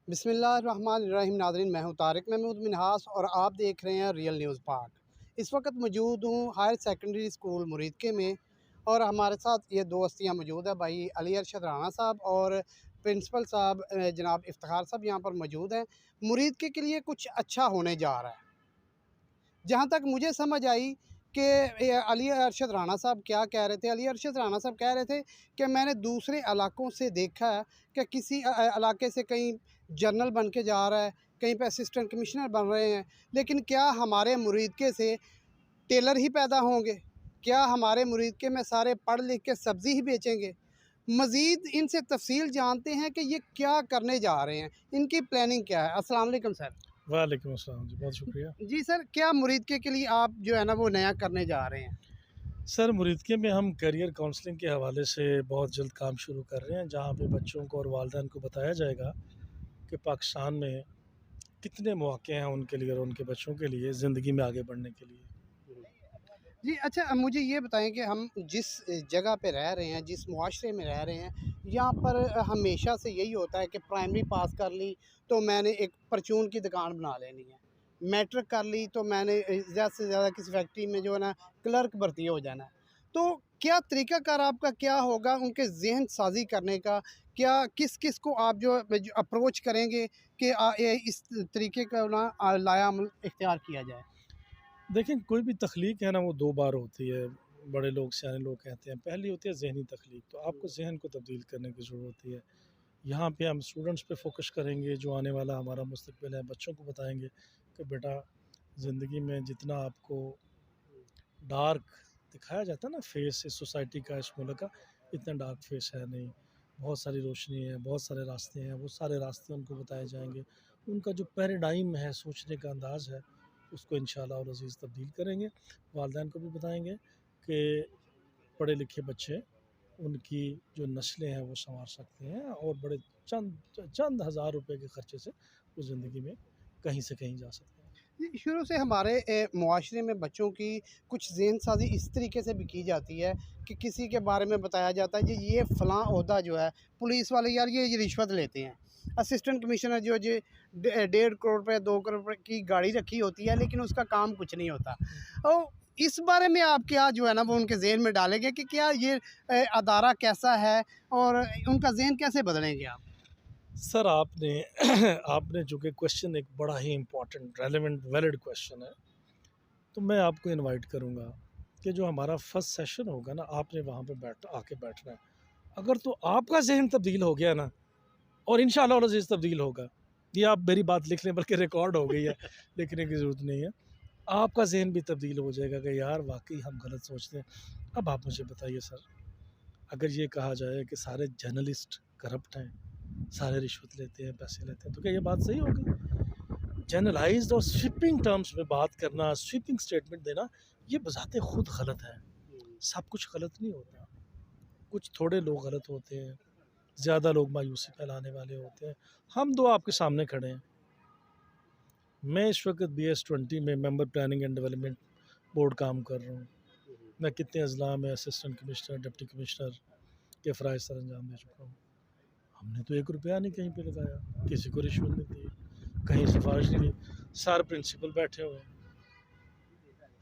बिस्मिल्लाहिर्रहमानिर्रहीम। नाज़रीन, मैं हूँ तारिक महमूद मिन्हास और आप देख रहे हैं रियल न्यूज़ पार्ट। इस वक्त मौजूद हूँ हायर सेकेंडरी स्कूल मुरीदके में और हमारे साथ ये दो हस्तियाँ मौजूद है, भाई अली अरशद राना साहब और प्रिंसिपल साहब जनाब इफ्तिखार साहब यहाँ पर मौजूद हैं। मुरीदके के लिए कुछ अच्छा होने जा रहा है। जहाँ तक मुझे समझ आई कि अली अरशद राना साहब क्या कह रहे थे, अली अरशद राना साहब कह रहे थे कि मैंने दूसरे इलाकों से देखा है कि किसी इलाके से कहीं जनरल बन के जा रहा है, कहीं पे असिस्टेंट कमिश्नर बन रहे हैं, लेकिन क्या हमारे मुरीदके से टेलर ही पैदा होंगे? क्या हमारे मुरीदके में सारे पढ़ लिख के सब्ज़ी ही बेचेंगे? मज़ीद इनसे तफ़सील जानते हैं कि ये क्या करने जा रहे हैं, इनकी प्लानिंग क्या है। अस्सलाम वालेकुम सर। वालेकुम अस्सलाम जी, बहुत शुक्रिया। जी सर, क्या मुरीदके के लिए आप जो है ना वो नया करने जा रहे हैं? सर, मुरीदके में हम करियर काउंसलिंग के हवाले से बहुत जल्द काम शुरू कर रहे हैं, जहाँ पे बच्चों को और वालिदैन को बताया जाएगा कि पाकिस्तान में कितने मौके हैं उनके लिए और उनके बच्चों के लिए ज़िंदगी में आगे बढ़ने के लिए। जी, अच्छा, अब मुझे ये बताएँ कि हम जिस जगह पे रह रहे हैं, जिस मुआशरे में रह रहे हैं, यहाँ पर हमेशा से यही होता है कि प्राइमरी पास कर ली तो मैंने एक परचून की दुकान बना लेनी है। मैट्रिक कर ली तो मैंने ज़्यादा से ज़्यादा किसी फैक्ट्री में जो है ना क्लर्क भर्ती हो जाना है। तो क्या तरीक़ाकार आपका क्या होगा उनके ज़हन साज़ी करने का? क्या किस-किस को आप जो अप्रोच करेंगे कि इस तरीके का ना लाया-अमल इख्तियार किया जाए? देखें, कोई भी तख्लीक है ना, वो 2 बार होती है। बड़े लोग, सियाने लोग कहते हैं, पहली होती है ज़हनी तख्लीक, तो आपको ज़हन को तब्दील करने की ज़रूरत होती है। यहाँ पे हम स्टूडेंट्स पे फ़ोकस करेंगे, जो आने वाला हमारा मुस्तक़बिल है, बच्चों को बताएँगे कि बेटा, ज़िंदगी में जितना आपको डार्क दिखाया जाता है ना फेस इस सोसाइटी का, इस मुल्क का, इतना डार्क फेस है नहीं। बहुत सारी रोशनी है, बहुत सारे रास्ते हैं, वो सारे रास्ते उनको बताए जाएँगे। उनका जो पैराडाइम है, सोचने का अंदाज़ है, उसको इंशाअल्लाह और अज़ीज़ तब्दील करेंगे। वालिदैन को भी बताएँगे कि पढ़े लिखे बच्चे, उनकी जो नस्लें हैं वो सँवार सकते हैं और बड़े चंद चंद हज़ार रुपए के खर्चे से वो ज़िंदगी में कहीं से कहीं जा सकते हैं। जी, शुरू से हमारे मुआशरे में बच्चों की कुछ ज़हन-साज़ी इस तरीके से भी की जाती है कि किसी के बारे में बताया जाता है जी, ये फ़लाँ ओहदा जो है पुलिस वाले यार ये रिश्वत लेते हैं। असिस्टेंट कमिश्नर जो जी 1.5 करोड़ रुपए 2 करोड़ रुपए की गाड़ी रखी होती है, लेकिन उसका काम कुछ नहीं होता। तो इस बारे में आप क्या जो है ना वो उनके ज़हन में डालेंगे कि क्या ये अदारा कैसा है और उनका ज़हन कैसे बदलेंगे आप? सर, आपने आपने चूँकि क्वेश्चन एक बड़ा ही इम्पोर्टेंट, रेलेवेंट, वैलिड क्वेश्चन है, तो मैं आपको इनवाइट करूँगा कि जो हमारा फर्स्ट सेशन होगा ना, आपने वहाँ पे आके बैठना है। अगर तो आपका ज़हन तब्दील हो गया ना, और इंशाअल्लाह और अज़ीज़ तब्दील होगा, ये आप मेरी बात लिख लें, बल्कि रिकॉर्ड हो गई है, लिखने की ज़रूरत नहीं है। आपका ज़हन भी तब्दील हो जाएगा कि यार वाक़ई हम गलत सोचते हैं। अब आप मुझे बताइए सर, अगर ये कहा जाए कि सारे जर्नलिस्ट करप्ट हैं, सारे रिश्वत लेते हैं, पैसे लेते हैं, तो क्या ये बात सही होगी? जनरलाइज़्ड और स्वीपिंग टर्म्स में बात करना, स्वीपिंग स्टेटमेंट देना, ये बज़ाते खुद गलत है। सब कुछ गलत नहीं होता। कुछ थोड़े लोग गलत होते हैं, ज़्यादा लोग मायूसी फैलाने वाले होते हैं। हम 2 आपके सामने खड़े हैं। मैं इस वक़्त BS20 में member planning and development board काम कर रहा हूँ। मैं कितने अज़ला में असिस्टेंट कमिश्नर, डिप्टी कमिश्नर के फ़राइज़ सर अंजाम दे चुका हूँ। हमने तो 1 रुपया नहीं कहीं पे लगाया, किसी को रिश्वत नहीं दी, कहीं सिफ़ारिश नहीं दी। सर प्रिंसिपल बैठे हुए हैं,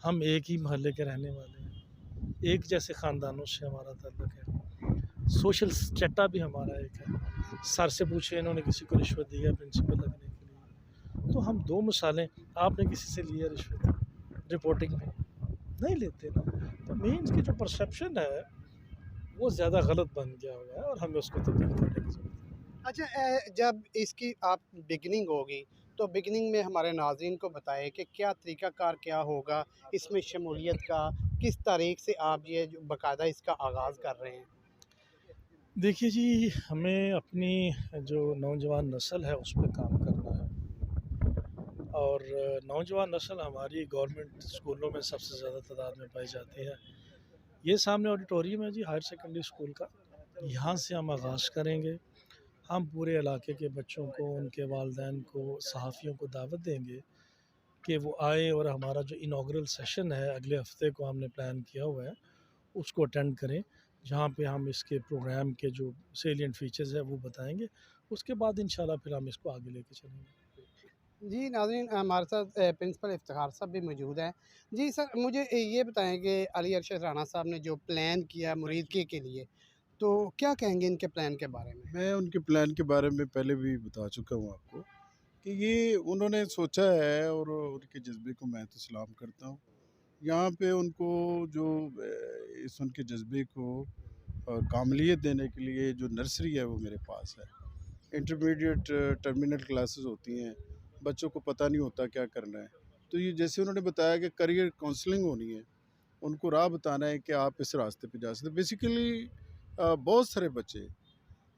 हम एक ही मोहल्ले के रहने वाले हैं, एक जैसे ख़ानदानों से हमारा ताल्लुक़ है, सोशल स्टेटा भी हमारा एक है। सर से पूछे इन्होंने किसी को रिश्वत दी है प्रिंसिपल लगने के लिए? तो हम 2 मिसालें, आपने किसी से ली है रिश्वत रिपोर्टिंग में? नहीं लेते ना। तो मीन्स की जो परसेप्शन है, वो ज़्यादा गलत बन गया हुआ है और हमें उसको तब्दील करने की ज़रूरत है। अच्छा, जब इसकी आप बिगिनिंग होगी तो बिगिनिंग में हमारे नाज़रीन को बताएं कि क्या तरीक़ाकार क्या होगा इसमें शमूलियत का, किस तारीख से आप ये जो बाकायदा इसका आगाज़ कर रहे हैं? देखिए जी, हमें अपनी जो नौजवान नस्ल है उस पे काम करना है और नौजवान नस्ल हमारी गवर्नमेंट स्कूलों में सबसे ज़्यादा तादाद में पाई जाती है। ये सामने ऑडिटोरियम है जी हायर सेकेंडरी स्कूल का, यहाँ से हम आगाज़ करेंगे। हम पूरे इलाके के बच्चों को, उनके वालिदैन को, सहाफ़ियों को दावत देंगे कि वो आएँ और हमारा जो इनॉग्रल सेशन है अगले हफ़्ते को हमने प्लान किया हुआ है, उसको अटेंड करें, जहाँ पे हम इसके प्रोग्राम के जो सेलिएंट फ़ीचर्स हैं वो बताएँगे उसके बाद इंशाल्लाह फिर हम इसको आगे लेके चलेंगे। जी नाज़रीन, हमारे साथ प्रिंसिपल इफ्तिखार साहब भी मौजूद हैं। जी सर, मुझे ये बताएं कि अली अरशद राणा साहब ने जो प्लान किया मुरीदके के लिए, तो क्या कहेंगे इनके प्लान के बारे में? मैं उनके प्लान के बारे में पहले भी बता चुका हूँ आपको कि ये उन्होंने सोचा है और उनके जज्बे को मैं तो सलाम करता हूँ। यहाँ पे उनको जो इस उनके जज्बे को कामलियत देने के लिए जो नर्सरी है वो मेरे पास है। इंटरमीडिएट टर्मिनल क्लासेस होती हैं, बच्चों को पता नहीं होता क्या करना है। तो ये जैसे उन्होंने बताया कि करियर काउंसलिंग होनी है, उनको राह बताना है कि आप इस रास्ते पे जा सकते हैं। बेसिकली बहुत सारे बच्चे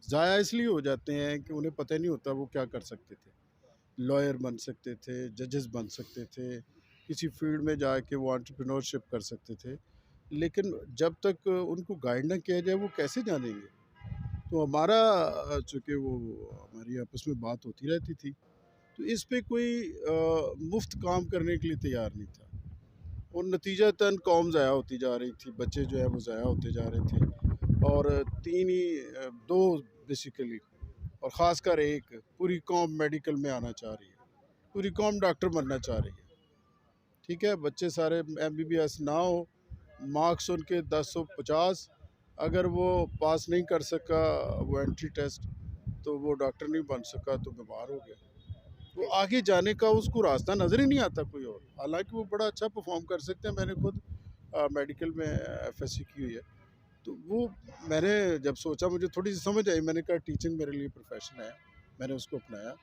ज़ाया इसलिए हो जाते हैं कि उन्हें पता ही नहीं होता वो क्या कर सकते थे। लॉयर बन सकते थे, जजेस बन सकते थे, किसी फील्ड में जाके वो एंटरप्रेन्योरशिप कर सकते थे। लेकिन जब तक उनको गाइड ना किया जाए वो कैसे जानेंगे? तो हमारा चूँकि वो हमारी आपस में बात होती रहती थी, तो इस पे कोई मुफ़्त काम करने के लिए तैयार नहीं था। और नतीजतन कौम ज़ाया होती जा रही थी, बच्चे जो है वो ज़ाया होते जा रहे थे और 3 ही 2 बेसिकली और ख़ासकर एक पूरी कौम मेडिकल में आना चाह रही है, पूरी कौम डॉक्टर बनना चाह रही है। ठीक है, बच्चे सारे एमबीबीएस ना हो, मार्क्स उनके 1050, अगर वो पास नहीं कर सका वो एंट्री टेस्ट, तो वो डॉक्टर नहीं बन सका तो बीमार हो गया। वो आगे जाने का उसको रास्ता नज़र ही नहीं आता कोई और। हालाँकि वो बड़ा अच्छा परफ़ॉर्म कर सकते हैं, मैंने खुद मेडिकल में एफएससी की हुई है। तो वो मैंने जब सोचा मुझे थोड़ी-सी समझ आई, मैंने कहा टीचिंग मेरे लिए प्रोफ़ेशन है, मैंने उसको अपनाया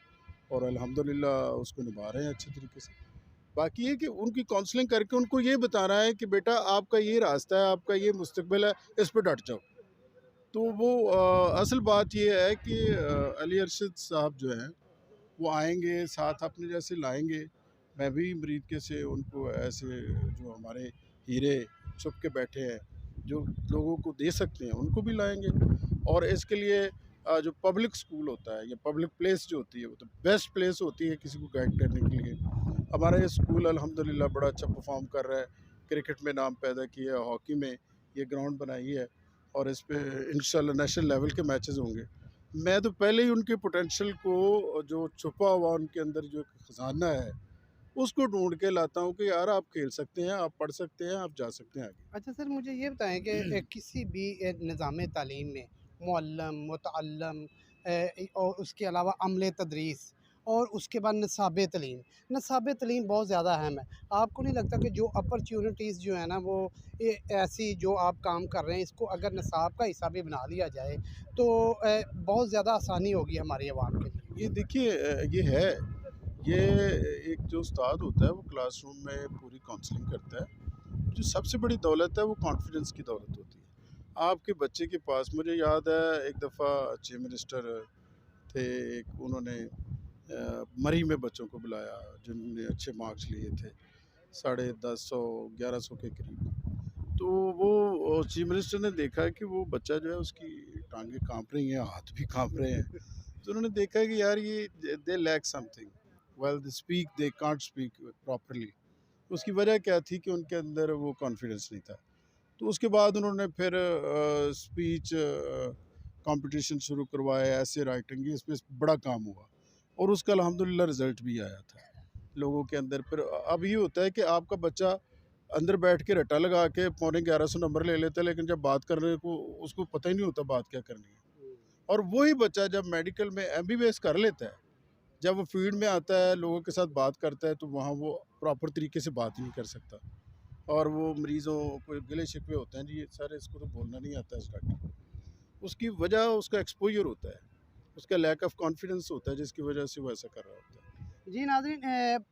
और अल्हम्दुलिल्लाह उसको निभा रहे हैं अच्छे तरीके से। बाकी ये कि उनकी काउंसलिंग करके उनको ये बताना है कि बेटा आपका ये रास्ता है, आपका ये मुस्तकबिल है, इस पे डट जाओ। तो वो असल बात ये है कि अली अरशद साहब जो हैं वो आएँगे, साथ अपने जैसे लाएँगे। मैं भी मरीदके से उनको ऐसे जो हमारे हीरे छुप के बैठे हैं, जो लोगों को दे सकते हैं, उनको भी लाएँगे। और इसके लिए जो पब्लिक स्कूल होता है या पब्लिक प्लेस जो होती है, वो तो बेस्ट प्लेस होती है किसी को गाइड करने के लिए। हमारा ये स्कूल अल्हम्दुलिल्लाह बड़ा अच्छा परफ़ॉर्म कर रहा है। क्रिकेट में नाम पैदा किया है, हॉकी में ये ग्राउंड बनाई है और इस पे इंशाल्लाह नेशनल लेवल के मैचेज़ होंगे। मैं तो पहले ही उनके पोटेंशियल को जो छुपा हुआ उनके अंदर जो एक खजाना है, उसको ढूँढ के लाता हूँ कि यार आप खेल सकते हैं, आप पढ़ सकते हैं, आप जा सकते हैं आगे। अच्छा सर, मुझे ये बताएं कि किसी भी निज़ाम तालीम में मुअल्लम, मुतअल्लम और उसके अलावा अमले तदरीस और उसके बाद नसाब तलीम बहुत ज़्यादा अहम है। आपको नहीं लगता कि जो अपॉर्चुनिटीज़ जो है ना वो ऐसी जो आप काम कर रहे हैं, इसको अगर नसाब का हिस्सा भी बना लिया जाए तो बहुत ज़्यादा आसानी होगी हमारी आवाम के लिए? ये देखिए ये है, ये एक जो उस्ताद होता है वो क्लासरूम में पूरी काउंसलिंग करता है। जो सबसे बड़ी दौलत है वो कॉन्फिडेंस की दौलत होती है। आपके बच्चे के पास मुझे याद है एक दफ़ा चीफ मिनिस्टर थे, एक उन्होंने मरी में बच्चों को बुलाया जिन्होंने अच्छे मार्क्स लिए थे, 1050 1100 के करीब। तो वो चीफ मिनिस्टर ने देखा कि वो बच्चा जो है उसकी टांगें काँप रही हैं, हाथ भी काँप रहे हैं। तो उन्होंने देखा कि यार ये they lack something, while they speak they can't speak properly. उसकी वजह क्या थी कि उनके अंदर वो कॉन्फिडेंस नहीं था। तो उसके बाद उन्होंने फिर स्पीच कंपटीशन शुरू करवाए, ऐसे राइटिंग, इसमें बड़ा काम हुआ और उसका अल्हम्दुलिल्लाह रिज़ल्ट भी आया था लोगों के अंदर। फिर अब ये होता है कि आपका बच्चा अंदर बैठ के रट्टा लगा के पौने 1100 नंबर ले लेता है, लेकिन जब बात करने को उसको पता ही नहीं होता बात क्या करनी है। और वही बच्चा जब मेडिकल में एमबीबीएस कर लेता है, जब वो फील्ड में आता है, लोगों के साथ बात करता है, तो वहाँ वो प्रॉपर तरीके से बात नहीं कर सकता और वो मरीज़ों को गिले शिकवे होते हैं, जी ये सर इसको तो बोलना नहीं आता इस डॉक्टर को। उसकी वजह उसका एक्सपोज़र होता है, उसका लैक ऑफ कॉन्फिडेंस होता है जिसकी वजह से वो ऐसा कर रहा होता है। जी नाज़रीन,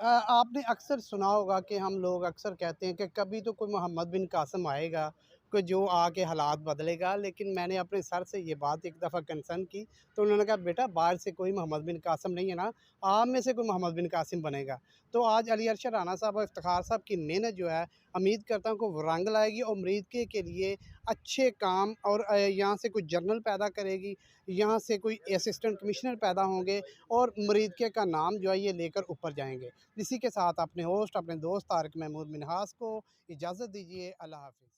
आपने अक्सर सुना होगा कि हम लोग अक्सर कहते हैं कि कभी तो कोई मोहम्मद बिन कासिम आएगा कि जो आके हालात बदलेगा, लेकिन मैंने अपने सर से ये बात एक दफ़ा कंसर्न की तो उन्होंने कहा बेटा बाहर से कोई मोहम्मद बिन कासिम नहीं है ना, आप में से कोई मोहम्मद बिन कासिम बनेगा। तो आज अली अरशद राणा साहब और इफ्तिखार साहब की मेहनत जो है, उम्मीद करता हूँ कि वो रंग लाएगी और मरीदके के लिए अच्छे काम और यहाँ से कोई जर्नल पैदा करेगी, यहाँ से कोई असिस्टेंट कमिश्नर पैदा होंगे और मरीदके का नाम जो है ये लेकर ऊपर जाएंगे। इसी के साथ अपने होस्ट अपने दोस्त तारिक महमूद मिनहास को इजाज़त दीजिए। अल्लाह हाफ़िज़।